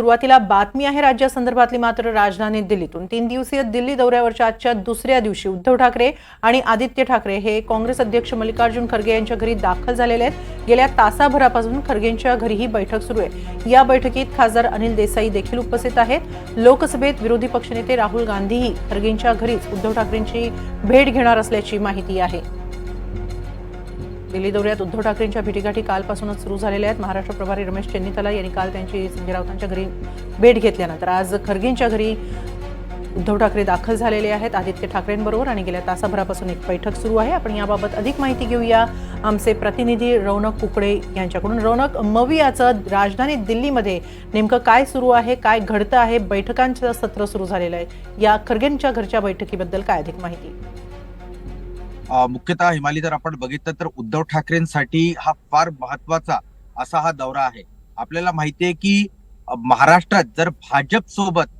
सुरुवातीला बातमी आहे राज्यासंदर्भातली, मात्र राजधानी दिल्लीतून 3 दिवसीय दिल्ली दौऱ्यावरच्या आजच्या दुसऱ्या दिवशी उद्धव ठाकरे आणि आदित्य ठाकरे हे काँग्रेस अध्यक्ष मल्लिकार्जुन खरगे यांच्या घरी दाखल झालेले आहेत। गेल्या तासाभरापासून खरगेंच्या घरी ही बैठक सुरू आहे। या बैठकीत खासदार अनिल देसाई देखील उपस्थित आहेत। लोकसभेत विरोधी पक्षनेते राहुल गांधीही खरगेंच्या घरीच उद्धव ठाकरेंची भेट घेणार असल्याची माहिती आहे। दिल्ली दौऱ्यात उद्धव ठाकरेंच्या भेटीगाठी कालपासूनच सुरू झालेल्या आहेत। महाराष्ट्र प्रभारी रमेश चेन्नीथाला यांनी काल त्यांची संजय राऊतांच्या घरी भेट घेतल्यानंतर आज खरगेंच्या घरी उद्धव ठाकरे दाखल झालेले आहेत आदित्य ठाकरेंबरोबर आणि गेल्या तासाभरापासून एक बैठक सुरू आहे। आपण याबाबत अधिक माहिती घेऊया आमचे प्रतिनिधी रौनक कुकडे यांच्याकडून। रौनक, मवियाचं राजधानी दिल्लीमध्ये नेमकं काय सुरू आहे, काय घडतं आहे? बैठकांचं सत्र सुरू झालेलं आहे। या खरगेंच्या घरच्या बैठकीबद्दल काय अधिक माहिती? मुख्यतः हिमाली जर आपण बघितलं तर उद्धव ठाकरेंसाठी हा फार महत्वाचा असा हा दौरा आहे। आपल्याला माहिती आहे की महाराष्ट्रात जर भाजप सोबत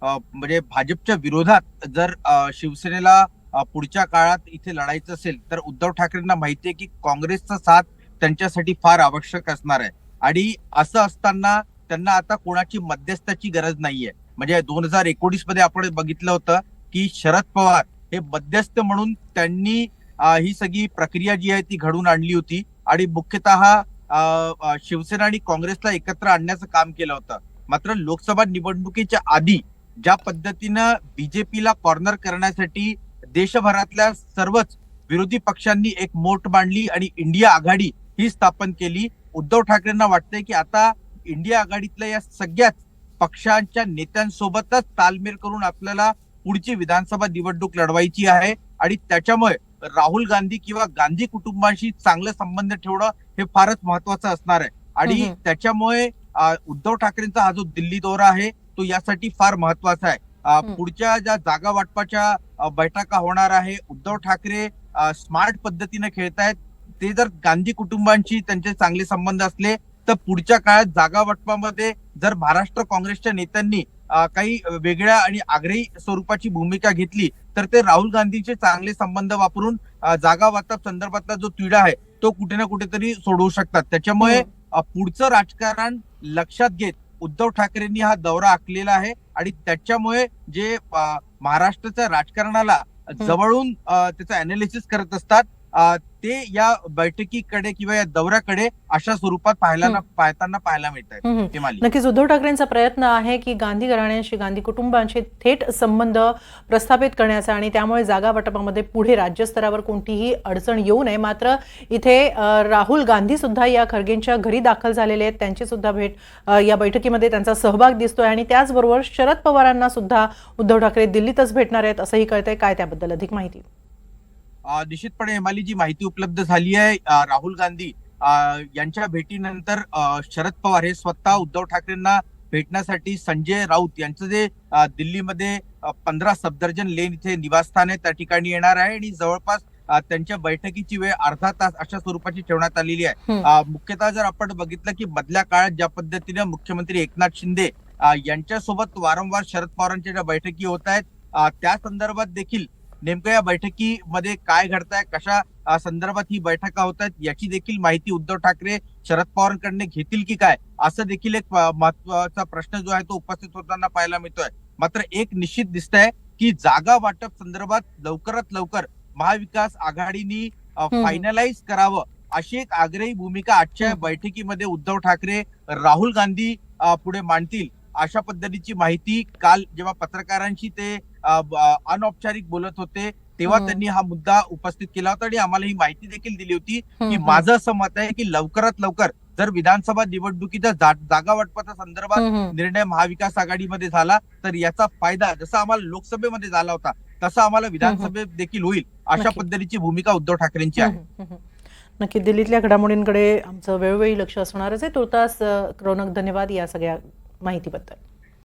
म्हणजे भाजपच्या विरोधात जर शिवसेनेला पुढच्या काळात इथे लढायचं असेल तर उद्धव ठाकरेंना माहिती आहे की काँग्रेसचा साथ त्यांच्यासाठी फार आवश्यक असणार आहे। आणि असं असताना त्यांना आता कोणाची मध्यस्थाची गरज नाहीये। म्हणजे 2019 मध्ये आपण बघितलं होतं की शरद पवार हे मध्यस्थ म्हणून त्यांनी ही सगळी प्रक्रिया जी आहे ती घडून आणली होती आणि मुख्यतः शिवसेना आणि काँग्रेसला एकत्र आणण्याचं काम केलं होतं। मात्र लोकसभा निवडणुकीच्या आधी ज्या पद्धतीनं बीजेपीला कॉर्नर करण्यासाठी देशभरातल्या सर्वच विरोधी पक्षांनी एक मोठ मांडली आणि इंडिया आघाडी ही स्थापन केली। उद्धव ठाकरेंना वाटतंय की आता इंडिया आघाडीतल्या या सगळ्याच पक्षांच्या नेत्यांसोबतच तालमेल करून आपल्याला पुढची विधानसभा निवडणूक लढवायची आहे आणि त्याच्यामुळे राहुल गांधी किंवा गांधी कुटुंबाशी चांगले संबंध ठेवणं हे फारच महत्वाचं असणार आहे। आणि त्याच्यामुळे उद्धव ठाकरेंचा हा जो दिल्ली दौरा आहे तो यासाठी फार महत्वाचा आहे। पुढच्या ज्या जागा वाटपाच्या बैठका होणार आहे, उद्धव ठाकरे स्मार्ट पद्धतीने खेळतायत। ते जर गांधी कुटुंबांशी त्यांचे चांगले संबंध असले तर पुढच्या काळात जागा वाटपामध्ये जर महाराष्ट्र काँग्रेसच्या नेत्यांनी काही वेगळ्या आणि आग्रही स्वरूपाची भूमिका घेतली तर ते राहुल गांधींचे चांगले संबंध वापरून जागा वाटप संदर्भातला जो तिढा आहे तो कुठे ना कुठेतरी सोडवू शकतात। त्याच्यामुळे पुढचं राजकारण लक्षात घेत उद्धव ठाकरेंनी हा दौरा आखलेला आहे आणि त्याच्यामुळे जे महाराष्ट्राच्या राजकारणाला जवळून त्याचं अनालिसिस करत असतात ते या बैठकीकडे किंवा या दौऱ्याकडे अशा स्वरूपात पाहताना पाहायला मिळत आहेत। नक्कीच उद्धव ठाकरेंचा प्रयत्न आहे की गांधी घराण्याशी, गांधी कुटुंबांशी थेट संबंध प्रस्थापित करण्याचा आणि त्यामुळे जागा वाटपामध्ये पुढे राज्यस्तरावर कोणतीही अडचण येऊ नये। मात्र इथे राहुल गांधी सुद्धा या खरगेंच्या घरी दाखल झालेले आहेत, त्यांची सुद्धा भेट या बैठकीमध्ये त्यांचा सहभाग दिसतोय आणि त्याचबरोबर शरद पवारांना सुद्धा उद्धव ठाकरे दिल्लीतच भेटणार आहेत असंही कळतंय। काय त्याबद्दल अधिक माहिती? निश्चितपणे हिमाली जी माहिती उपलब्ध झाली आहे राहुल गांधी यांच्या भेटीनंतर शरद पवार हे स्वतः उद्धव ठाकरेंना भेटण्यासाठी संजय राऊत यांचं जे दिल्लीमध्ये 15 सफदरजन लेन इथे निवासस्थान आहे त्या ठिकाणी येणार आहे आणि जवळपास त्यांच्या बैठकीची वेळ अर्धा तास अशा स्वरूपाची ठेवण्यात आलेली आहे। मुख्यतः जर आपण बघितलं की मधल्या काळात ज्या पद्धतीने मुख्यमंत्री एकनाथ शिंदे यांच्यासोबत वारंवार शरद पवारांच्या ज्या बैठकी होत आहेत त्या संदर्भात देखील नेमकं या बैठकीमध्ये काय घडतंय, कशा संदर्भात ही बैठका होत आहेत याची देखील माहिती उद्धव ठाकरे शरद पवारांकडे घेतील की काय असं देखील एक महत्वाचा प्रश्न जो आहे तो उपस्थित होताना पाहायला मिळतोय। मात्र एक निश्चित दिसतंय की जागा वाटप संदर्भात लवकरात लवकर महाविकास आघाडीनी फायनलाइज करावं अशी एक आग्रही भूमिका आजच्या बैठकीमध्ये उद्धव ठाकरे राहुल गांधी पुढे मांडतील अशा पद्धतीची माहिती काल जेव्हा पत्रकारांशी ते अनौपचारिक बोलत होते तेव्हा त्यांनी हा मुद्दा उपस्थित केला होता आणि आम्हाला ही माहिती देखील दिली होती की माझं असं मत आहे की लवकरात लवकर जर विधानसभा निवडणुकीच्या जागा वाटपाच्या संदर्भात निर्णय महाविकास आघाडीमध्ये झाला तर याचा फायदा जसा आम्हाला लोकसभेमध्ये झाला होता तसा आम्हाला विधानसभेत देखील होईल अशा पद्धतीची भूमिका उद्धव ठाकरेंची आहे। नक्की दिल्लीतल्या घडामोडींकडे आमचं वेळोवेळी लक्ष असणारच आहे। तुर्तास रौनक, धन्यवाद या सगळ्या माहितीबद्दल।